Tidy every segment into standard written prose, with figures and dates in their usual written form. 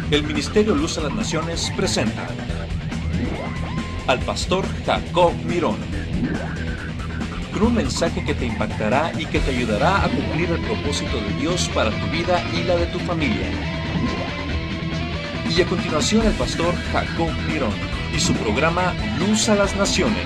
El Ministerio Luz a las Naciones presenta al pastor Jacob Mirón, con un mensaje que te impactará y que te ayudará a cumplir el propósito de Dios para tu vida y la de tu familia. Y a continuación el pastor Jacob Mirón y su programa Luz a las Naciones.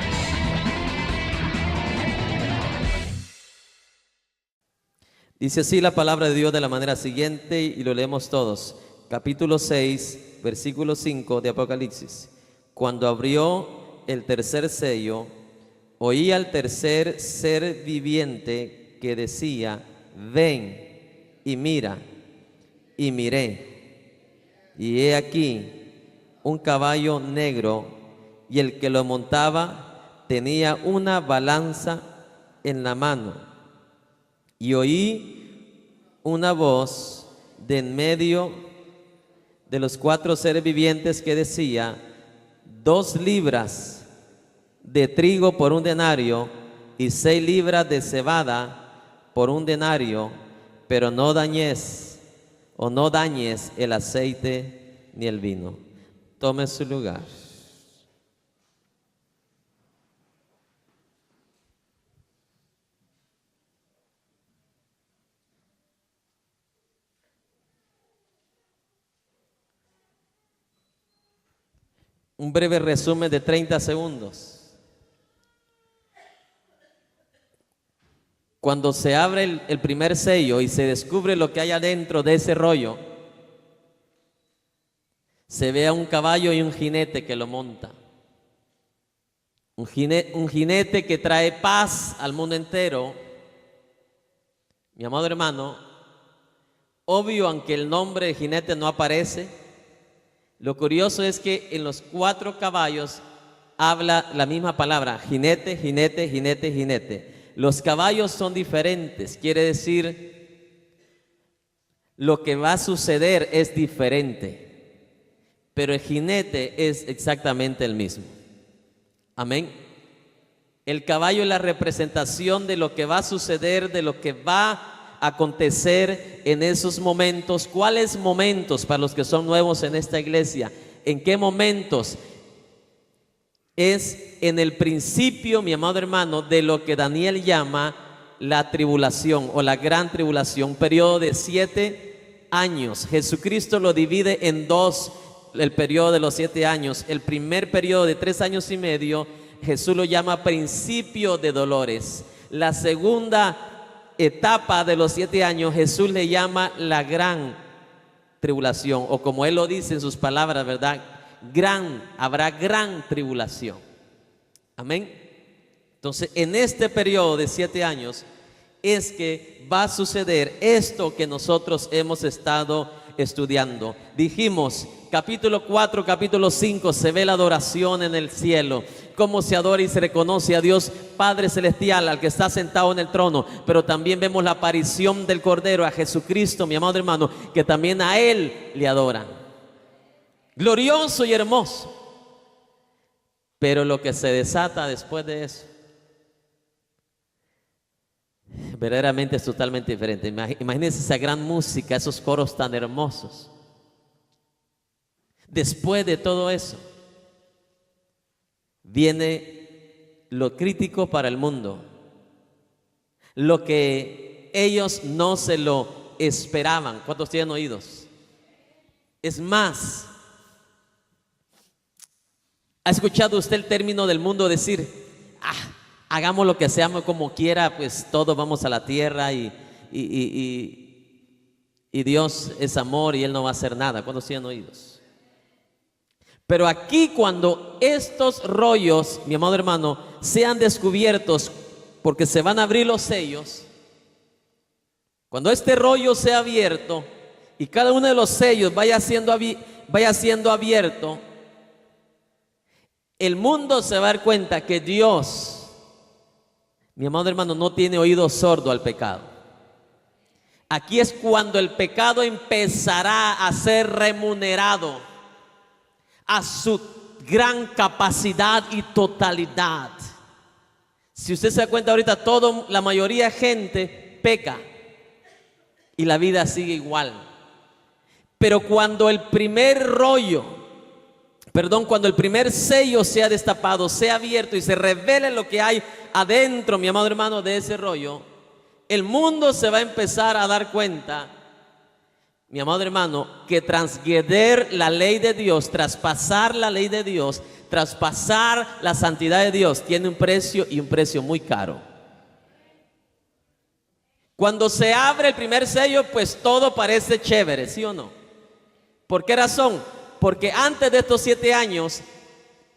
Dice así la palabra de Dios de la manera siguiente y lo leemos todos. Capítulo 6, versículo 5 de Apocalipsis. Cuando abrió el tercer sello, oí al tercer ser viviente que decía: ven y mira. Y miré, y he aquí un caballo negro, y el que lo montaba tenía una balanza en la mano. Y oí una voz de en medio de los cuatro seres vivientes que decía: 2 libras de trigo por un denario y 6 libras de cebada por un denario, pero no dañes el aceite ni el vino. Tome su lugar. Un breve resumen de 30 segundos. Cuando se abre el primer sello y se descubre lo que hay adentro de ese rollo, se ve a un caballo y un jinete que lo monta. Un jinete que trae paz al mundo entero. Mi amado hermano, obvio, aunque el nombre de jinete no aparece, lo curioso es que en los 4 caballos habla la misma palabra: jinete, jinete, jinete, jinete. Los caballos son diferentes, quiere decir lo que va a suceder es diferente, pero el jinete es exactamente el mismo. Amén. El caballo es la representación de lo que va a suceder, de lo que va a acontecer en esos momentos. ¿Cuáles momentos para los que son nuevos en esta iglesia? ¿En qué momentos? Es en el principio, mi amado hermano, de lo que Daniel llama la tribulación o la gran tribulación, un periodo de 7 años. Jesucristo lo divide en 2, el periodo de los 7 años. El primer periodo de 3 años y medio, Jesús lo llama principio de dolores. La segunda etapa de los 7 años, Jesús le llama la gran tribulación, o como Él lo dice en sus palabras, ¿verdad? Habrá gran tribulación. Amén. Entonces, en este periodo de 7 años es que va a suceder esto que nosotros hemos estado estudiando. Dijimos, capítulo 4, capítulo 5, se ve la adoración en el cielo, cómo se adora y se reconoce a Dios Padre Celestial, al que está sentado en el trono, pero también vemos la aparición del Cordero, a Jesucristo, mi amado hermano, que también a Él le adoran. Glorioso y hermoso. Pero lo que se desata después de eso verdaderamente es totalmente diferente. Imagínense esa gran música, esos coros tan hermosos. Después de todo eso viene lo crítico para el mundo, lo que ellos no se lo esperaban. ¿Cuántos tienen oídos? Es más, ¿ha escuchado usted el término del mundo decir: hagamos lo que seamos como quiera, pues todos vamos a la tierra y Dios es amor y Él no va a hacer nada? ¿Cuántos tienen oídos? Pero aquí, cuando estos rollos, mi amado hermano, sean descubiertos, porque se van a abrir los sellos, cuando este rollo sea abierto y cada uno de los sellos vaya siendo abierto, el mundo se va a dar cuenta que Dios, mi amado hermano, no tiene oído sordo al pecado. Aquí es cuando el pecado empezará a ser remunerado a su gran capacidad y totalidad. Si usted se da cuenta ahorita, la mayoría de gente peca y la vida sigue igual. Pero cuando el primer cuando el primer sello sea destapado, sea abierto y se revele lo que hay adentro, mi amado hermano, de ese rollo, el mundo se va a empezar a dar cuenta, mi amado hermano, que transgreder la ley de Dios, traspasar la ley de Dios, traspasar la santidad de Dios, tiene un precio, y un precio muy caro. Cuando se abre el primer sello, pues todo parece chévere, ¿sí o no? ¿Por qué razón? Porque antes de estos 7 años,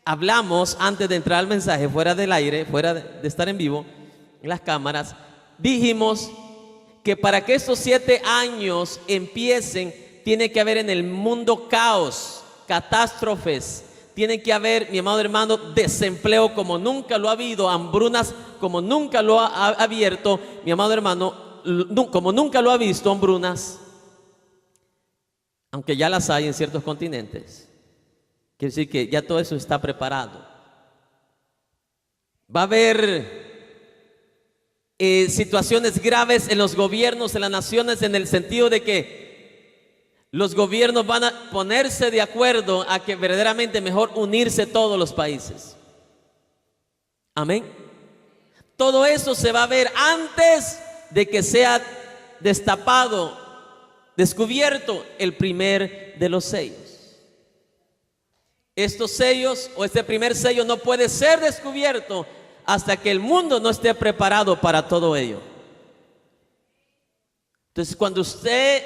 hablamos, antes de entrar al mensaje, fuera del aire, fuera de estar en vivo, en las cámaras, dijimos que para que estos 7 años empiecen, tiene que haber en el mundo caos, catástrofes, tiene que haber, mi amado hermano, desempleo como nunca lo ha habido, hambrunas como nunca lo ha abierto, mi amado hermano, como nunca lo ha visto, hambrunas, aunque ya las hay en ciertos continentes. Quiere decir que ya todo eso está preparado. Va a haber situaciones graves en los gobiernos, en las naciones, en el sentido de que los gobiernos van a ponerse de acuerdo a que verdaderamente mejor unirse todos los países. Amén. Todo eso se va a ver antes de que sea destapado, descubierto el primer de los sellos. Estos sellos o este primer sello no puede ser descubierto hasta que el mundo no esté preparado para todo ello. Entonces, cuando usted,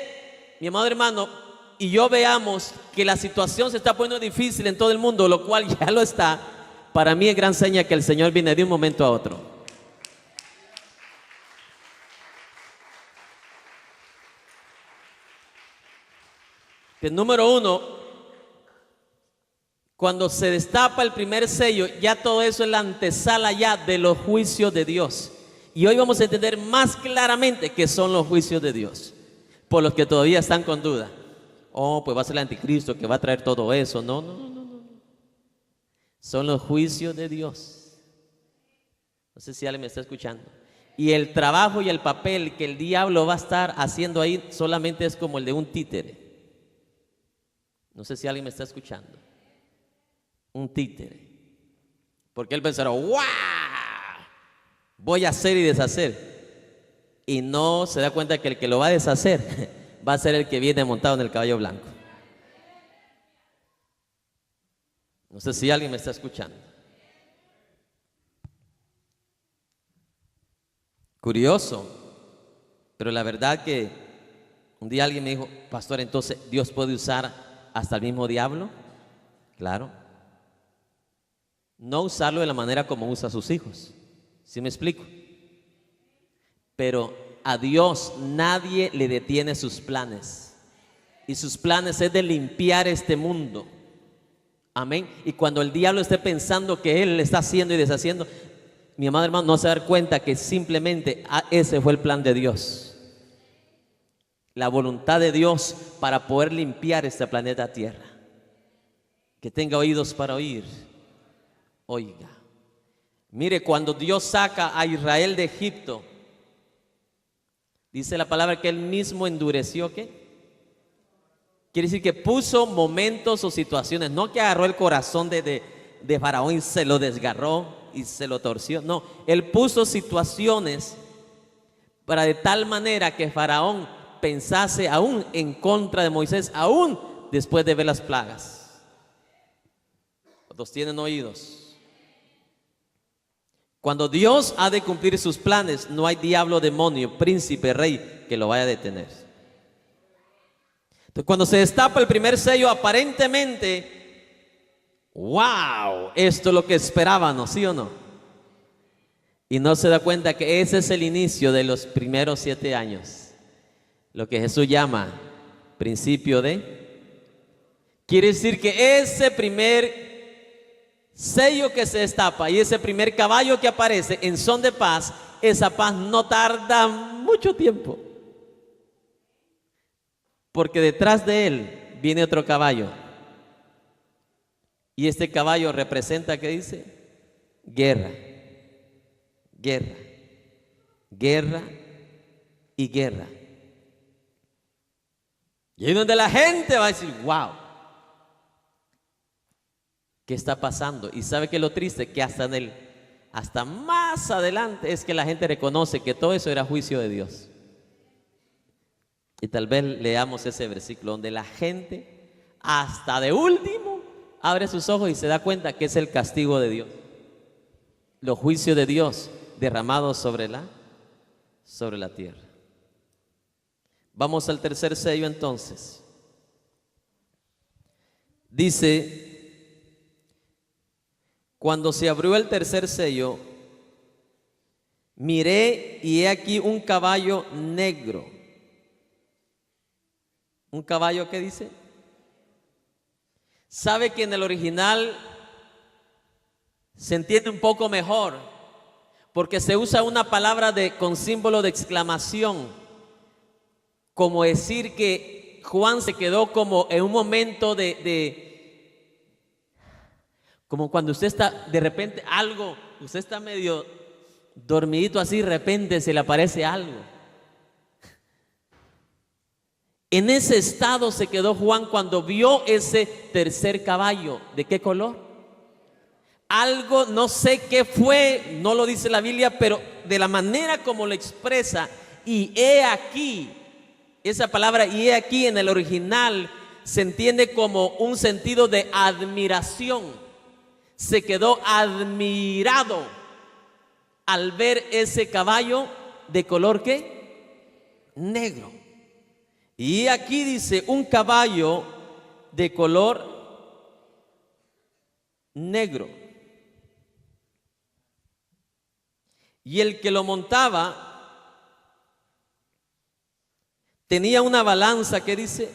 mi amado hermano, y yo veamos que la situación se está poniendo difícil en todo el mundo, lo cual ya lo está, para mí es gran seña que el Señor viene de un momento a otro. Que número 1, cuando se destapa el primer sello, ya todo eso es la antesala ya de los juicios de Dios. Y hoy vamos a entender más claramente qué son los juicios de Dios. Por los que todavía están con duda. Oh, pues va a ser el anticristo que va a traer todo eso. No. Son los juicios de Dios. No sé si alguien me está escuchando. Y el trabajo y el papel que el diablo va a estar haciendo ahí solamente es como el de un títere. No sé si alguien me está escuchando. Un títere. Porque él pensará, ¡guau! Voy a hacer y deshacer. Y no se da cuenta que el que lo va a deshacer va a ser el que viene montado en el caballo blanco. No sé si alguien me está escuchando. Curioso. Pero la verdad que un día alguien me dijo, pastor, entonces Dios puede usar hasta el mismo diablo. Claro. No usarlo de la manera como usa a sus hijos. ¿Sí me explico? Pero a Dios nadie le detiene sus planes. Y sus planes es de limpiar este mundo. Amén. Y cuando el diablo esté pensando que él le está haciendo y deshaciendo, mi amado hermano, no se va a dar cuenta que simplemente ese fue el plan de Dios. La voluntad de Dios para poder limpiar este planeta Tierra. Que tenga oídos para oír. Oiga, mire, cuando Dios saca a Israel de Egipto, dice la palabra que él mismo endureció, ¿qué? Quiere decir que puso momentos o situaciones, no que agarró el corazón de Faraón y se lo desgarró y se lo torció, no, él puso situaciones para de tal manera que Faraón pensase aún en contra de Moisés, aún después de ver las plagas. ¿Cuántos tienen oídos? Cuando Dios ha de cumplir sus planes, no hay diablo, demonio, príncipe, rey que lo vaya a detener. Entonces, cuando se destapa el primer sello, aparentemente, wow, esto es lo que esperábamos, ¿sí o no? Y no se da cuenta que ese es el inicio de los primeros 7 años. Lo que Jesús llama principio de. Quiere decir que ese primer sello que se destapa y ese primer caballo que aparece en son de paz, esa paz no tarda mucho tiempo. Porque detrás de él viene otro caballo. Y este caballo representa, ¿qué dice? Guerra, guerra, guerra y guerra. Y ahí donde la gente va a decir, wow, ¿qué está pasando? Y sabe que lo triste, que hasta más adelante es que la gente reconoce que todo eso era juicio de Dios. Y tal vez leamos ese versículo donde la gente hasta de último abre sus ojos y se da cuenta que es el castigo de Dios, los juicios de Dios derramados sobre la tierra. Vamos al tercer sello entonces. Dice, cuando se abrió el tercer sello, miré y he aquí un caballo negro. ¿Un caballo qué dice? ¿Sabe que en el original se entiende un poco mejor? Porque se usa una palabra con símbolo de exclamación, como decir que Juan se quedó como en un momento como cuando usted está de repente usted está medio dormidito así, de repente se le aparece algo. En ese estado se quedó Juan cuando vio ese tercer caballo. ¿De qué color? Algo, no sé qué fue, no lo dice la Biblia, pero de la manera como lo expresa, y he aquí, esa palabra y he aquí en el original se entiende como un sentido de admiración. Se quedó admirado al ver ese caballo de color ¿qué? Negro. Y aquí dice un caballo de color negro. Y el que lo montaba tenía una balanza que dice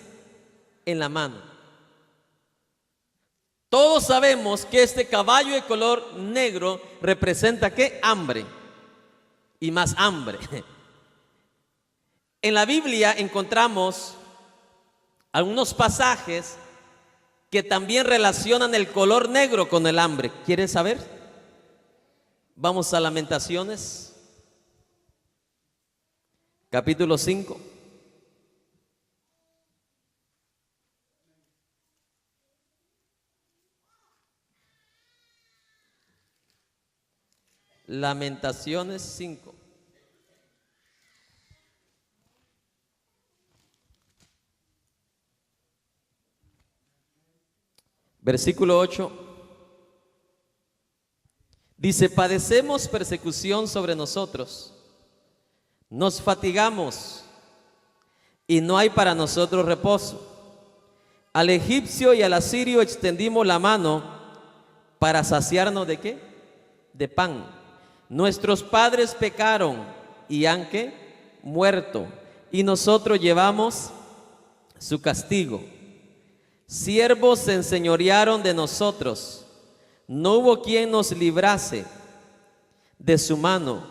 en la mano. Todos sabemos que este caballo de color negro representa ¿qué? Hambre y más hambre. En la Biblia encontramos algunos pasajes que también relacionan el color negro con el hambre. ¿Quieres saber? Vamos a Lamentaciones, capítulo 5. Lamentaciones 5. Versículo 8. Dice, padecemos persecución sobre nosotros, nos fatigamos y no hay para nosotros reposo. Al egipcio y al asirio extendimos la mano para saciarnos ¿de qué? De pan. Nuestros padres pecaron y han ¿qué? Muerto, y nosotros llevamos su castigo. Siervos se enseñorearon de nosotros, no hubo quien nos librase de su mano.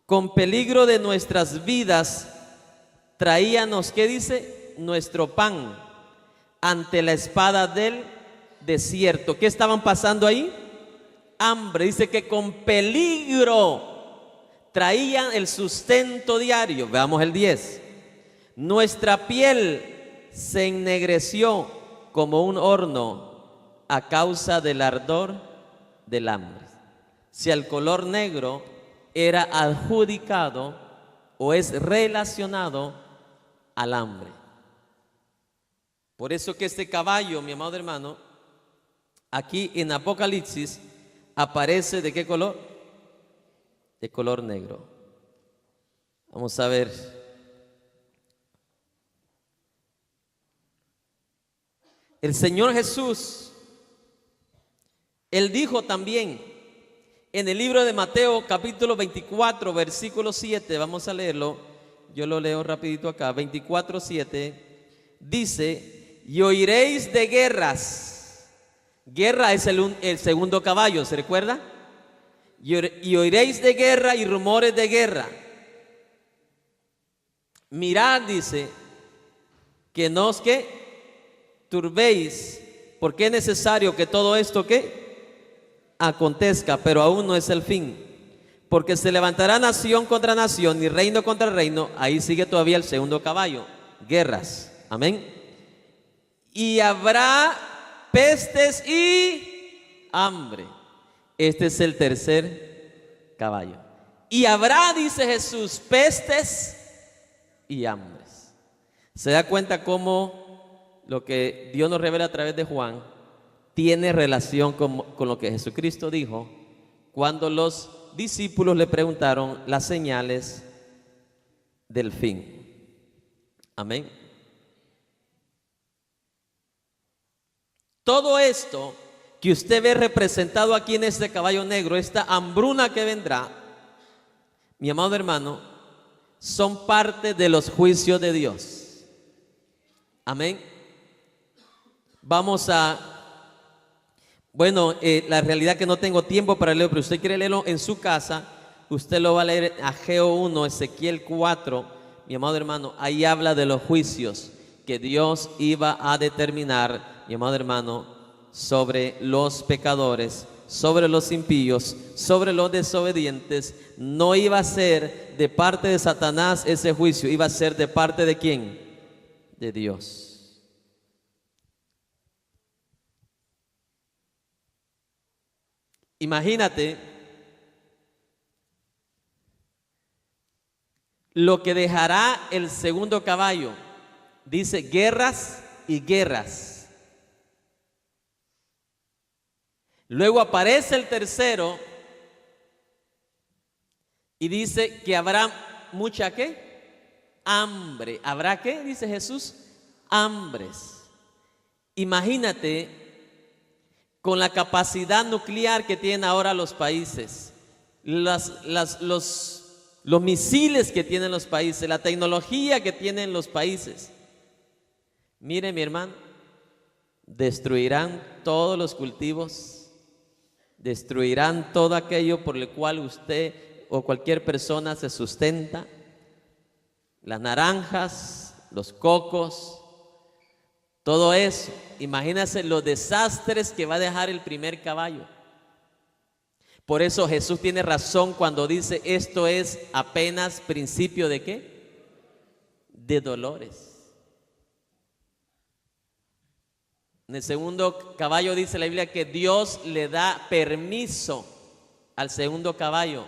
Con peligro de nuestras vidas traíanos, ¿qué dice? Nuestro pan ante la espada del desierto. ¿Qué estaban pasando ahí? Hambre. Dice que con peligro traían el sustento diario. Veamos el 10. Nuestra piel se ennegreció como un horno a causa del ardor del hambre. Si el color negro era adjudicado o es relacionado al hambre. Por eso que este caballo, mi amado hermano, aquí en Apocalipsis aparece ¿de qué color? De color negro. Vamos a ver. El Señor Jesús, Él dijo también en el libro de Mateo capítulo 24 versículo 7, vamos a leerlo, yo lo leo rapidito acá, 24:7, dice, y oiréis de guerras. Guerra es el segundo caballo, ¿se recuerda? Y oiréis de guerra y rumores de guerra. Mirad, dice, que no os que turbéis, porque es necesario que todo esto que acontezca, pero aún no es el fin, porque se levantará nación contra nación y reino contra reino. Ahí sigue todavía el segundo caballo, guerras. Amén. Y habrá pestes y hambre. Este es el tercer caballo. Y habrá, dice Jesús, pestes y hambres. ¿Se da cuenta cómo lo que Dios nos revela a través de Juan tiene relación con lo que Jesucristo dijo cuando los discípulos le preguntaron las señales del fin? Amén. Todo esto que usted ve representado aquí en este caballo negro, esta hambruna que vendrá, mi amado hermano, son parte de los juicios de Dios. Amén. Vamos a, la realidad que no tengo tiempo para leerlo, pero usted quiere leerlo en su casa, usted lo va a leer Ageo 1, Ezequiel 4, mi amado hermano, ahí habla de los juicios que Dios iba a determinar, mi amado hermano, sobre los pecadores, sobre los impíos, sobre los desobedientes. No iba a ser de parte de Satanás ese juicio, iba a ser de parte de ¿quién? De Dios. Imagínate lo que dejará el segundo caballo. Dice guerras y guerras. Luego aparece el tercero y dice que habrá mucha ¿qué? Hambre. ¿Habrá qué? Dice Jesús, hambres. Imagínate con la capacidad nuclear que tienen ahora los países, los misiles que tienen los países, la tecnología que tienen los países. Mire, mi hermano, destruirán todos los cultivos, destruirán todo aquello por el cual usted o cualquier persona se sustenta, las naranjas, los cocos, todo eso. Imagínense los desastres que va a dejar el primer caballo. Por eso Jesús tiene razón cuando dice esto es apenas principio de ¿qué? De dolores. En el segundo caballo dice la Biblia que Dios le da permiso al segundo caballo,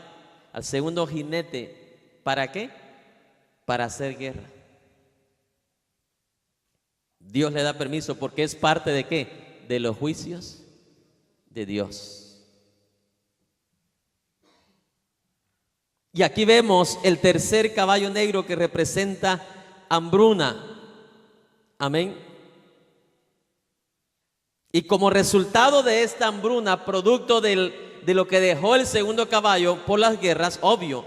al segundo jinete. ¿Para qué? Para hacer guerra. Dios le da permiso porque es parte de ¿qué? De los juicios de Dios. Y aquí vemos el tercer caballo negro que representa hambruna. Amén. Y como resultado de esta hambruna, producto de lo que dejó el segundo caballo por las guerras, obvio,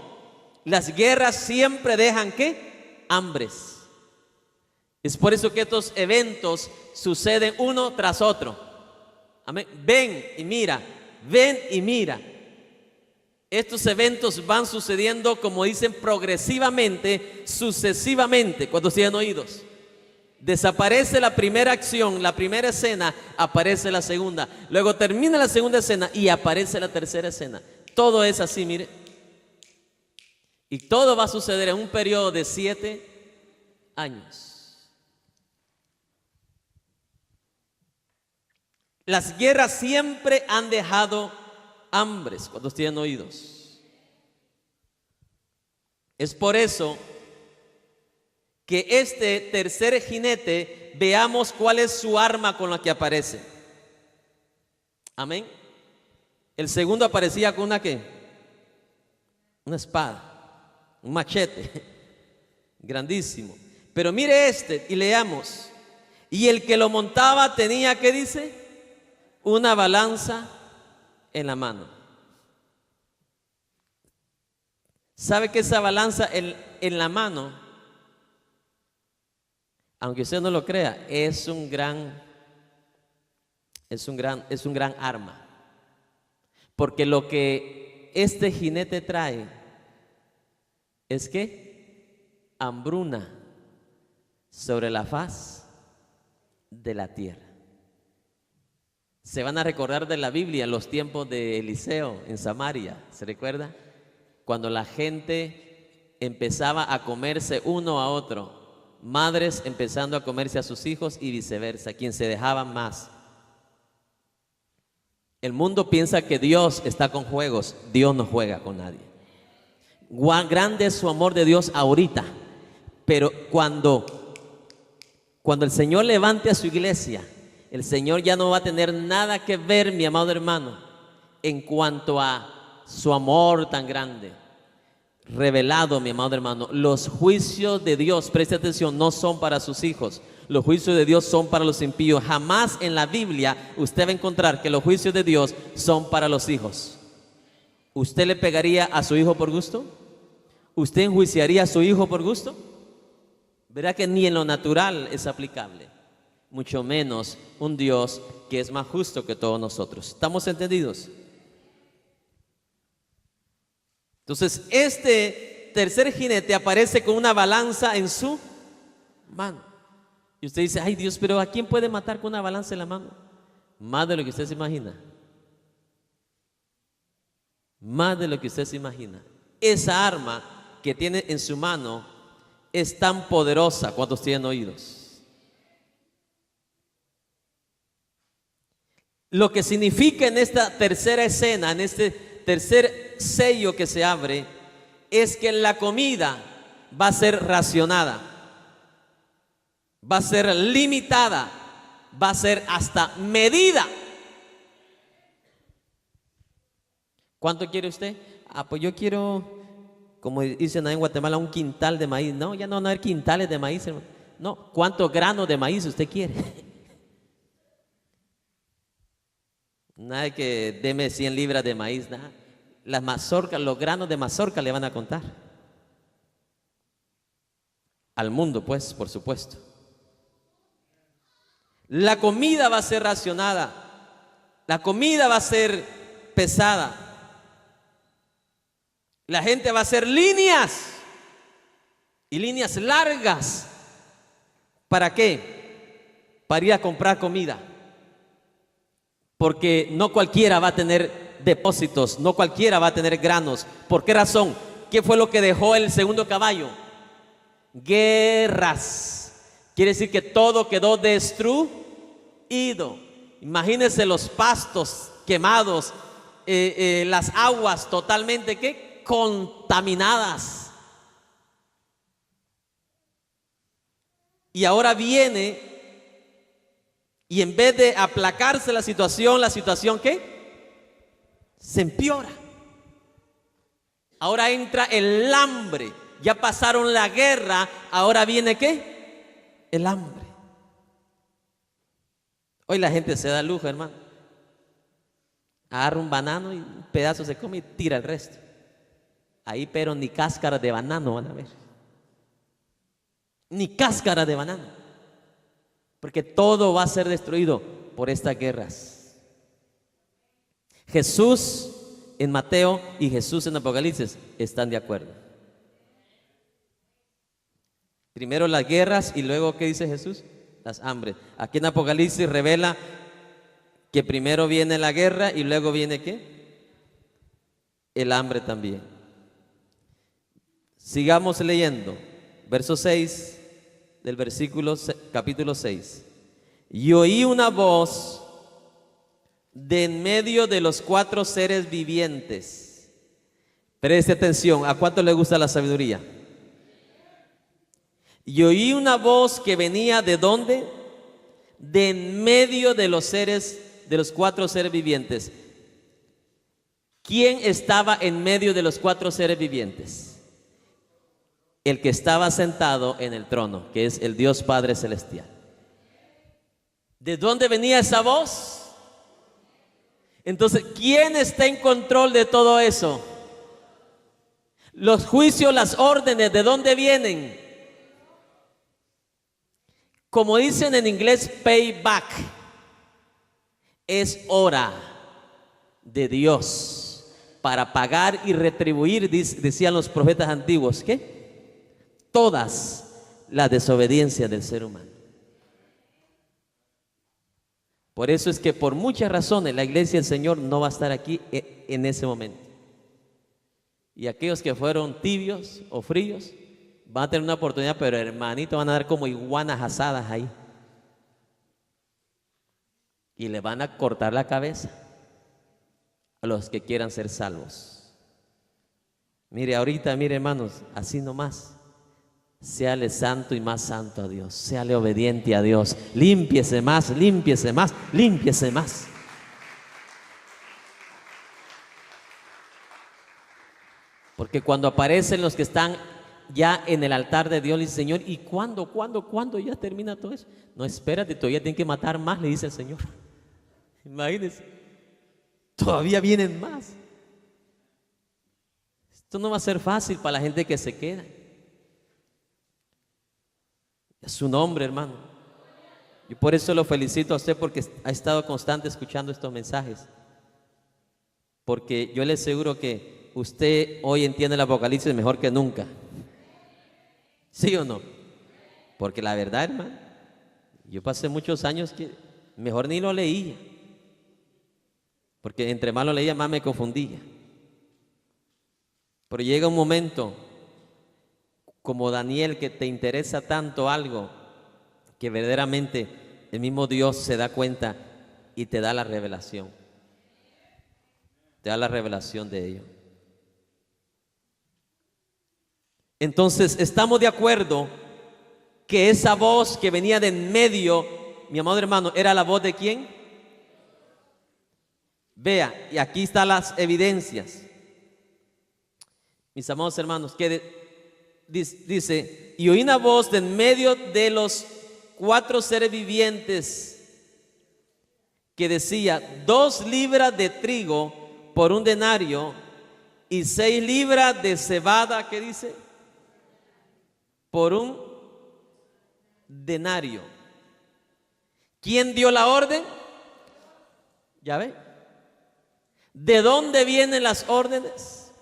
las guerras siempre dejan ¿qué? Hambres. Es por eso que estos eventos suceden uno tras otro. Amén. Ven y mira, ven y mira. Estos eventos van sucediendo, como dicen, progresivamente, sucesivamente, cuando sean oídos. Desaparece la primera acción, la primera escena, aparece la segunda. Luego termina la segunda escena y aparece la tercera escena. Todo es así, mire. Y todo va a suceder en un periodo de 7 años. Las guerras siempre han dejado hambres cuando tienen oídos. Es por eso que este tercer jinete, veamos cuál es su arma con la que aparece. Amén. El segundo aparecía con una ¿qué? Una espada, un machete, grandísimo. Pero mire este y leamos. Y el que lo montaba tenía, ¿qué dice? Una balanza en la mano. ¿Sabe que esa balanza en la mano, aunque usted no lo crea, es un gran arma? Porque lo que este jinete trae es que hambruna sobre la faz de la tierra. Se van a recordar de la Biblia los tiempos de Eliseo en Samaria, ¿se recuerda? Cuando la gente empezaba a comerse uno a otro, madres empezando a comerse a sus hijos y viceversa, quien se dejaba más. El mundo piensa que Dios está con juegos. Dios no juega con nadie. Grande es su amor de Dios ahorita, pero cuando el Señor levante a su iglesia, el Señor ya no va a tener nada que ver, mi amado hermano, en cuanto a su amor tan grande revelado, mi amado hermano. Los juicios de Dios, preste atención, no son para sus hijos. Los juicios de Dios son para los impíos. Jamás en la Biblia usted va a encontrar que los juicios de Dios son para los hijos. ¿Usted le pegaría a su hijo por gusto? ¿Usted enjuiciaría a su hijo por gusto? Verá que ni en lo natural es aplicable, mucho menos un Dios que es más justo que todos nosotros. ¿Estamos entendidos? Entonces, este tercer jinete aparece con una balanza en su mano. Y usted dice, ay Dios, pero ¿a quién puede matar con una balanza en la mano? Más de lo que usted se imagina. Más de lo que usted se imagina. Esa arma que tiene en su mano es tan poderosa. ¿Cuántos tienen oídos? Lo que significa en esta tercera escena, en este tercer sello que se abre, es que la comida va a ser racionada, va a ser limitada, va a ser hasta medida. ¿Cuánto quiere usted? Ah, pues yo quiero, como dicen ahí en Guatemala, un quintal de maíz. No, ya no van a haber quintales de maíz, hermano. No, ¿cuántos granos de maíz usted quiere? Nada de que deme 100 libras de maíz, nada. Las mazorcas, los granos de mazorca le van a contar. Al mundo, pues, por supuesto. La comida va a ser racionada. La comida va a ser pesada. La gente va a hacer líneas y líneas largas. ¿Para qué? Para ir a comprar comida. Porque no cualquiera va a tener depósitos, no cualquiera va a tener granos. ¿Por qué razón? ¿Qué fue lo que dejó el segundo caballo? Guerras. Quiere decir que todo quedó destruido. Imagínense los pastos quemados, las aguas totalmente ¿qué? Contaminadas. Y ahora viene, y en vez de aplacarse la situación ¿qué? Se empeora. Ahora entra el hambre. Ya pasaron la guerra, ahora viene ¿qué? El hambre. Hoy la gente se da lujo, hermano. Agarra un banano y un pedazo se come y tira el resto. Ahí pero ni cáscara de banano van a ver. Ni cáscara de banano. Porque todo va a ser destruido por estas guerras. Jesús en Mateo y Jesús en Apocalipsis están de acuerdo. Primero las guerras y luego ¿qué dice Jesús? Las hambres. Aquí en Apocalipsis revela que primero viene la guerra y luego viene ¿qué? El hambre también. Sigamos leyendo. Verso 6 del capítulo 6. Y oí una voz de en medio de los 4 seres vivientes. Preste atención, ¿a cuánto le gusta la sabiduría? Y oí una voz que venía ¿de dónde? De en medio de los 4 seres vivientes. ¿Quién estaba en medio de los 4 seres vivientes? El que estaba sentado en el trono, que es el Dios Padre Celestial. ¿De dónde venía esa voz? Entonces, ¿quién está en control de todo eso? Los juicios, las órdenes, ¿de dónde vienen? Como dicen en inglés, payback. Es hora de Dios para pagar y retribuir, decían los profetas antiguos, ¿qué? Todas las desobediencias del ser humano. Por eso es que por muchas razones la iglesia del Señor no va a estar aquí en ese momento. Y aquellos que fueron tibios o fríos van a tener una oportunidad, pero hermanito, van a dar como iguanas asadas ahí. Y le van a cortar la cabeza a los que quieran ser salvos. Mire, ahorita, mire, hermanos, así nomás. Séale santo y más santo a Dios. Séale obediente a Dios. Límpiese más, límpiese más, límpiese más. Porque cuando aparecen los que están ya en el altar de Dios, le dice, Señor, ¿y cuándo ya termina todo eso? No, espérate, todavía tienen que matar más, le dice el Señor. Imagínense, todavía vienen más. Esto no va a ser fácil para la gente que se queda. Es su nombre, hermano. Y por eso lo felicito a usted porque ha estado constante escuchando estos mensajes. Porque yo le aseguro que usted hoy entiende el Apocalipsis mejor que nunca. ¿Sí o no? Porque la verdad, hermano, yo pasé muchos años que mejor ni lo leía. Porque entre más lo leía, más me confundía. Pero llega un momento, como Daniel, que te interesa tanto algo, que verdaderamente el mismo Dios se da cuenta y te da la revelación. Te da la revelación de ello. Entonces, estamos de acuerdo que esa voz que venía de en medio, mi amado hermano, ¿era la voz de quién? Vea, y aquí están las evidencias. Mis amados hermanos, que dice, y oí una voz de en medio de los 4 seres vivientes que decía, 2 libras de trigo por un denario y 6 libras de cebada, ¿qué dice? Por un denario. ¿Quién dio la orden? Ya ve. ¿De dónde vienen las órdenes?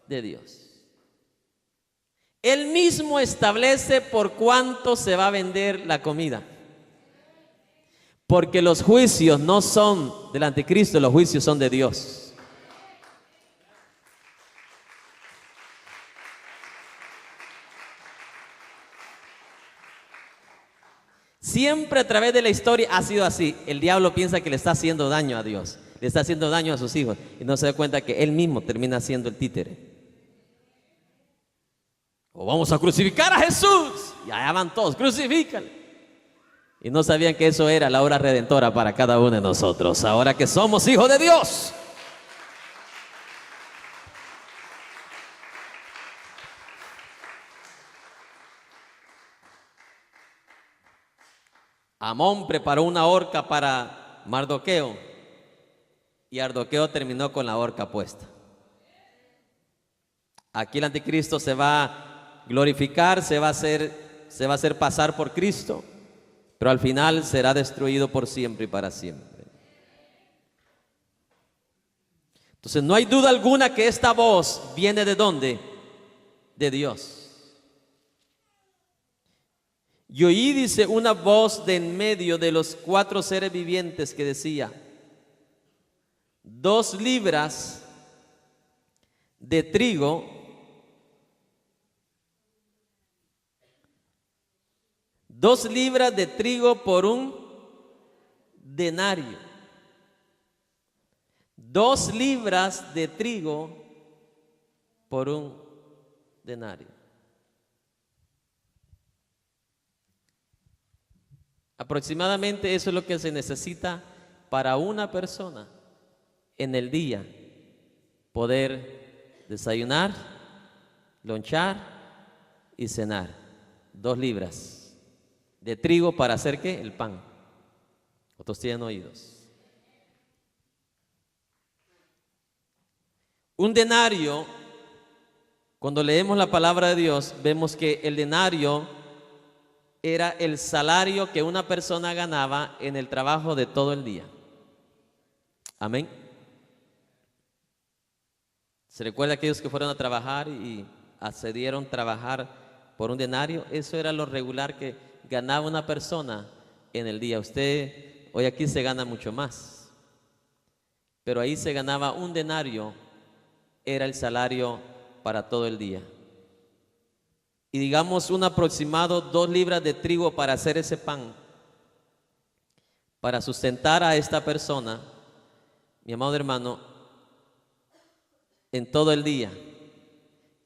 De Dios. Él mismo establece por cuánto se va a vender la comida. Porque los juicios no son del anticristo, los juicios son de Dios. Siempre a través de la historia ha sido así. El diablo piensa que le está haciendo daño a Dios, le está haciendo daño a sus hijos y no se da cuenta que él mismo termina siendo el títere. O vamos a crucificar a Jesús. Y allá van todos, crucifícale. Y no sabían que eso era la hora redentora para cada uno de nosotros, ahora que somos hijos de Dios. Amón preparó una horca para Mardoqueo y Ardoqueo terminó con la horca puesta. Aquí el anticristo se va a glorificar, se va a hacer pasar por Cristo, pero al final será destruido por siempre y para siempre. Entonces no hay duda alguna que esta voz viene ¿de dónde? De Dios. Y oí, dice, una voz de en medio de los 4 seres vivientes que decía, 2 libras de trigo, 2 libras de trigo por un denario. 2 libras de trigo por un denario. Aproximadamente eso es lo que se necesita para una persona en el día. Poder desayunar, lonchar y cenar. 2 libras de trigo para hacer ¿qué? El pan. Otros tienen oídos. Un denario, cuando leemos la palabra de Dios, vemos que el denario era el salario que una persona ganaba en el trabajo de todo el día. Amén. ¿Se recuerda aquellos que fueron a trabajar y accedieron a trabajar por un denario? Eso era lo regular que ganaba una persona en el día. Usted hoy aquí se gana mucho más, pero ahí se ganaba un denario, era el salario para todo el día. y digamos un aproximado 2 libras de trigo para hacer ese pan, para sustentar a esta persona, mi amado hermano, en todo el día.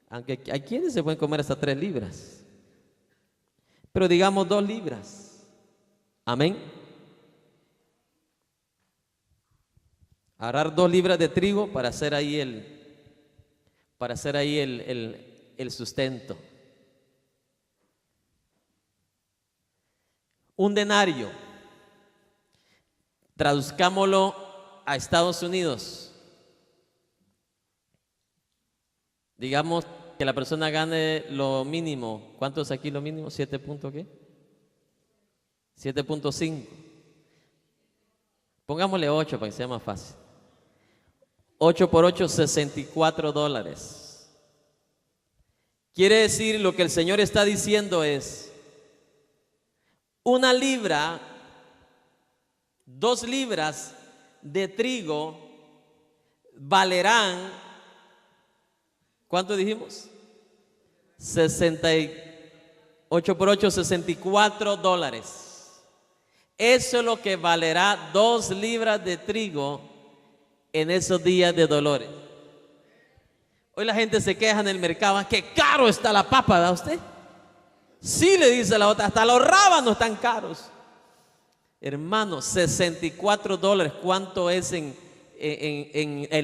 Aunque hay quienes se pueden comer hasta 3 libras, pero digamos 2 libras. Amén. Agarrar 2 libras de trigo para hacer ahí el sustento. Un denario, traduzcámoslo a Estados Unidos. Digamos que la persona gane lo mínimo. ¿Cuánto es aquí lo mínimo? ¿7 punto qué? 7.5. Pongámosle 8 para que sea más fácil. 8 por 8, $64. Quiere decir, lo que el Señor está diciendo es, 1 libra, 2 libras de trigo valerán, ¿cuánto dijimos? 8 por 8, $64. Eso es lo que valerá 2 libras de trigo en esos días de dolores. Hoy la gente se queja en el mercado, ¡qué caro está la papa! ¿Da usted? Sí, le dice la otra, hasta los rábanos están caros. Hermano, $64, ¿cuánto es en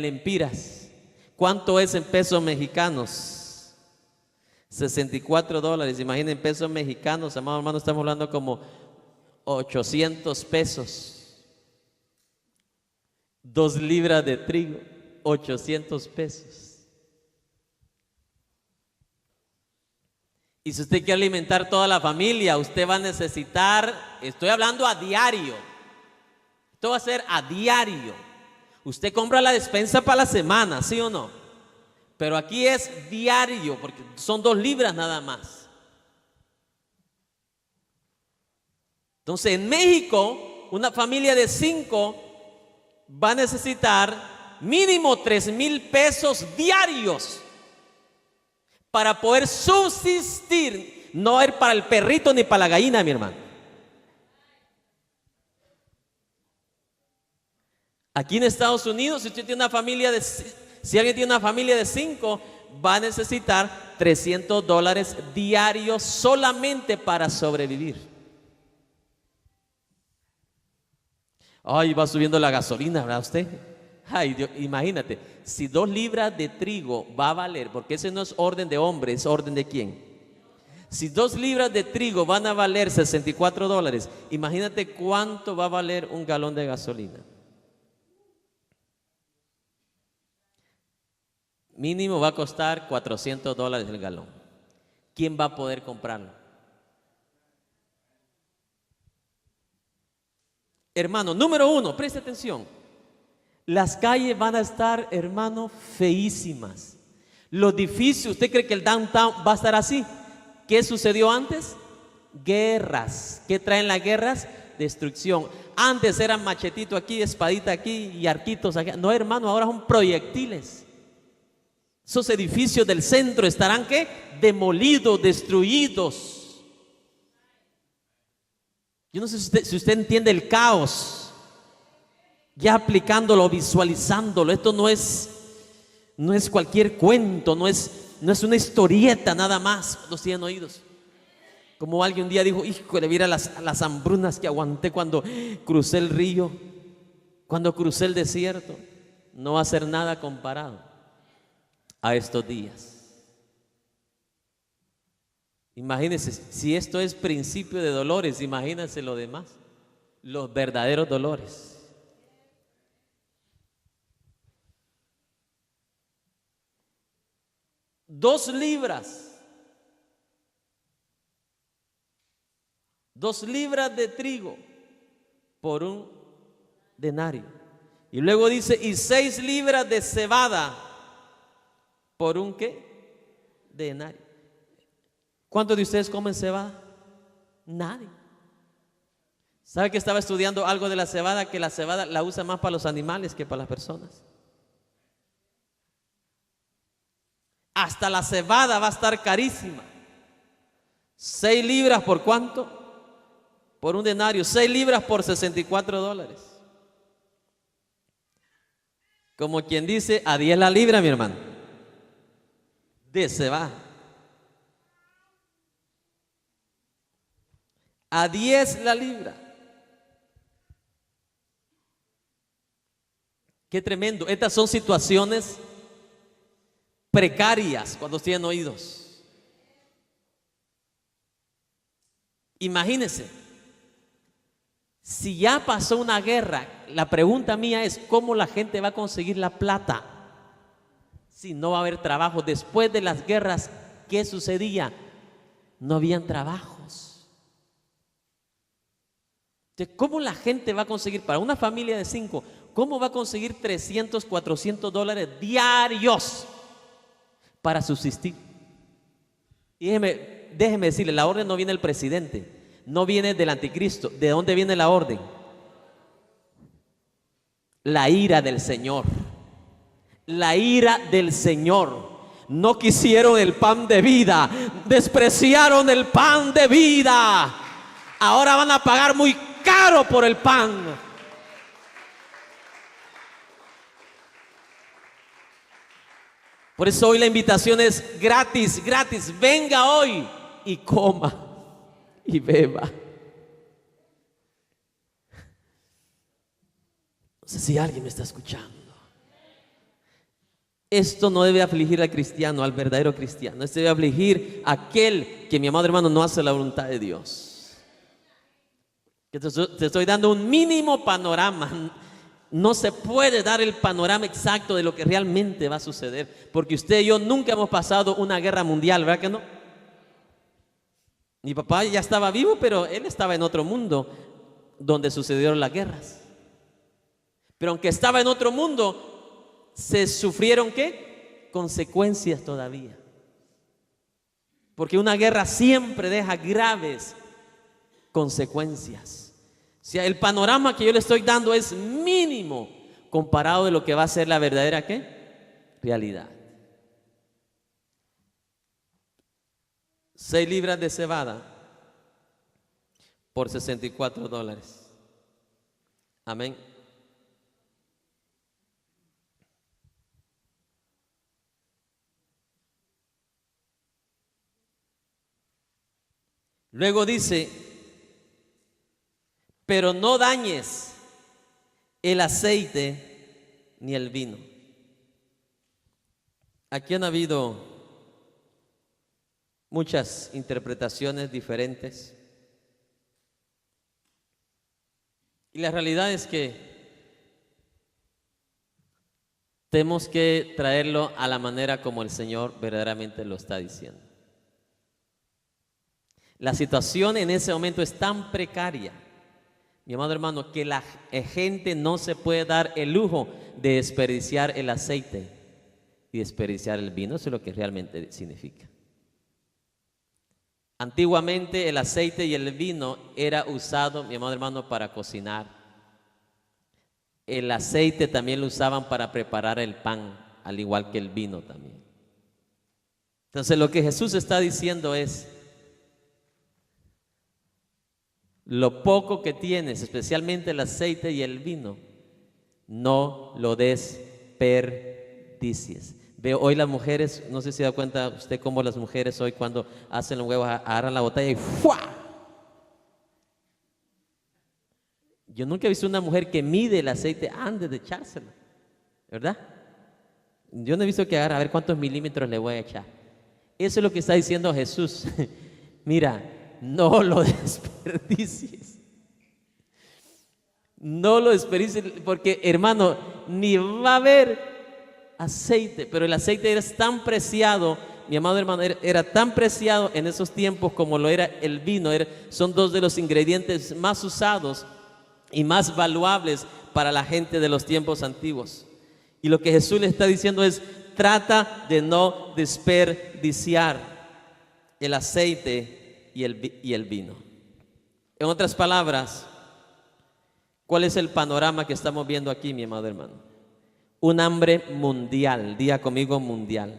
lempiras? ¿Cuánto es en pesos mexicanos? $64, imaginen pesos mexicanos, amado hermano, estamos hablando como 800 pesos. 2 libras de trigo, 800 pesos. Y si usted quiere alimentar toda la familia, usted va a necesitar, estoy hablando a diario, esto va a ser a diario. Usted compra la despensa para la semana, ¿sí o no? Pero aquí es diario, porque son 2 libras nada más. Entonces en México, una familia de 5 va a necesitar mínimo 3,000 pesos diarios para poder subsistir. No es para el perrito ni para la gallina, mi hermano. Aquí en Estados Unidos, si usted tiene una familia si alguien tiene una familia de 5, va a necesitar $300 diarios solamente para sobrevivir. Ay, va subiendo la gasolina, ¿verdad usted? Ay, Dios, imagínate, si 2 libras de trigo va a valer, porque ese no es orden de hombre, es orden de quién. Si 2 libras de trigo van a valer $64, imagínate cuánto va a valer un galón de gasolina. Mínimo va a costar $400 el galón. ¿Quién va a poder comprarlo? Hermano, número 1, preste atención. Las calles van a estar, hermano, feísimas. Los edificios, ¿usted cree que el downtown va a estar así? ¿Qué sucedió antes? Guerras. ¿Qué traen las guerras? Destrucción. Antes eran machetito aquí, espadita aquí y arquitos aquí. No, hermano, ahora son proyectiles. Esos edificios del centro estarán ¿qué? Demolidos, destruidos. Yo no sé si usted entiende el caos. Ya aplicándolo, visualizándolo. Esto no es cualquier cuento, no es una historieta nada más. Los tienen oídos. Como alguien un día dijo, híjole, mira las hambrunas que aguanté cuando crucé el río, cuando crucé el desierto. No va a ser nada comparado a estos días. Imagínense, si esto es principio de dolores, imagínense lo demás, los verdaderos dolores. Dos libras de trigo por un denario. Y luego dice, y 6 libras de cebada por un ¿qué? Denario. ¿Cuántos de ustedes comen cebada? Nadie. ¿Sabe que estaba estudiando algo de la cebada? Que la cebada la usa más para los animales que para las personas. Hasta la cebada va a estar carísima. ¿6 libras por cuánto? Por un denario. 6 libras por $64. Como quien dice, a 10 la libra, mi hermano. De se va. A 10 la libra. Qué tremendo. Estas son situaciones precarias cuando tienen oídos. Imagínense, si ya pasó una guerra, la pregunta mía es ¿cómo la gente va a conseguir la plata si no va a haber trabajo? Después de las guerras, ¿qué sucedía? No habían trabajos. Entonces, ¿cómo la gente va a conseguir para una familia de 5? ¿Cómo va a conseguir $300, $400 diarios para subsistir? Y déjeme decirle, la orden no viene del presidente, no viene del anticristo. ¿De dónde viene la orden? La ira del Señor. La ira del Señor. No quisieron el pan de vida, despreciaron el pan de vida. Ahora van a pagar muy caro por el pan. Por eso hoy la invitación es gratis, gratis. Venga hoy y coma y beba. No sé si alguien me está escuchando. Esto no debe afligir al cristiano, al verdadero cristiano. Esto debe afligir a aquel que, mi amado hermano, no hace la voluntad de Dios. Te estoy dando un mínimo panorama. No se puede dar el panorama exacto de lo que realmente va a suceder, porque usted y yo nunca hemos pasado una guerra mundial, ¿verdad que no? Mi papá ya estaba vivo, pero él estaba en otro mundo donde sucedieron las guerras. Pero aunque estaba en otro mundo, se sufrieron ¿qué? Consecuencias todavía. Porque una guerra siempre deja graves consecuencias. O sea, el panorama que yo le estoy dando es mínimo comparado de lo que va a ser la verdadera ¿qué? Realidad. 6 libras de cebada por $64. Amén. Luego dice, pero no dañes el aceite ni el vino. Aquí han habido muchas interpretaciones diferentes. Y la realidad es que tenemos que traerlo a la manera como el Señor verdaderamente lo está diciendo. La situación en ese momento es tan precaria, mi amado hermano, que la gente no se puede dar el lujo de desperdiciar el aceite y desperdiciar el vino. Eso es lo que realmente significa. Antiguamente el aceite y el vino era usado, mi amado hermano, para cocinar. El aceite también lo usaban para preparar el pan, al igual que el vino también. Entonces lo que Jesús está diciendo es, lo poco que tienes, especialmente el aceite y el vino, no lo desperdicies. Veo hoy las mujeres, no sé si se da cuenta usted cómo las mujeres hoy cuando hacen los huevos agarran la botella y ¡fua! Yo nunca he visto una mujer que mide el aceite antes de echárselo, ¿verdad? Yo no he visto que agarra a ver cuántos milímetros le voy a echar. Eso es lo que está diciendo Jesús. Mira, no lo desperdicies. No lo desperdicies, porque hermano, ni va a haber aceite, pero el aceite era tan preciado, mi amado hermano, era tan preciado en esos tiempos como lo era el vino. Son dos de los ingredientes más usados y más valuables para la gente de los tiempos antiguos. Y lo que Jesús le está diciendo es, trata de no desperdiciar el aceite y el vino. En otras palabras, ¿cuál es el panorama que estamos viendo aquí, mi amado hermano? Un hambre mundial. Diga conmigo, mundial.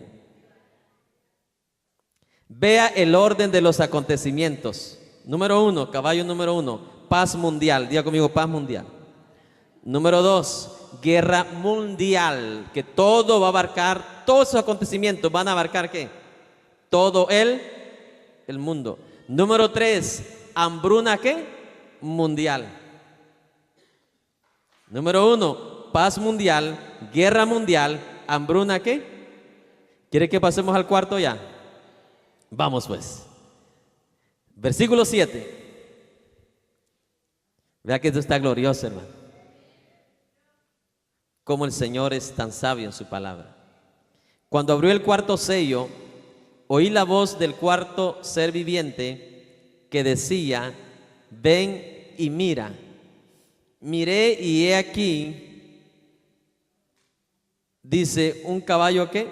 Vea el orden de los acontecimientos. Número 1, caballo número 1, paz mundial. Diga conmigo, paz mundial. Número 2, guerra mundial, que todo va a abarcar, todos esos acontecimientos van a abarcar ¿qué? Todo el mundo. Número 3, hambruna ¿qué? Mundial. Número 1, paz mundial, guerra mundial, hambruna ¿qué? ¿Quiere que pasemos al cuarto ya? Vamos pues. Versículo 7. Vea que esto está glorioso, hermano. Como el Señor es tan sabio en su palabra. Cuando abrió el cuarto sello, oí la voz del cuarto ser viviente que decía: ven y mira. Miré y he aquí, dice, un caballo ¿qué?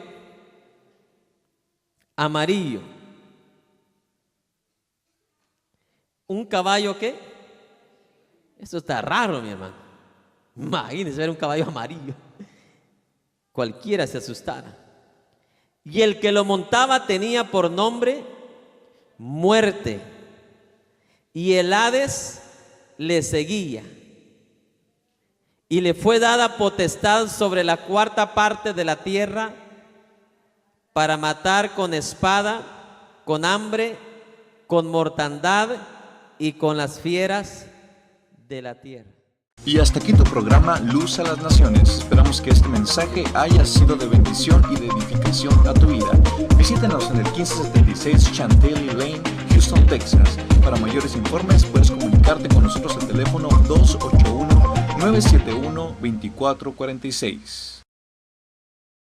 Amarillo. ¿Un caballo qué? Eso está raro, mi hermano. Imagínense ver un caballo amarillo. Cualquiera se asustara. Y el que lo montaba tenía por nombre Muerte. Y el Hades le seguía. Y le fue dada potestad sobre la cuarta parte de la tierra para matar con espada, con hambre, con mortandad y con las fieras de la tierra. Y hasta aquí tu programa Luz a las Naciones. Esperamos que este mensaje haya sido de bendición y de edificación a tu vida. Visítanos en el 1576 Chantilly Lane, Houston, Texas. Para mayores informes puedes comunicarte con nosotros al teléfono 281-971-2446.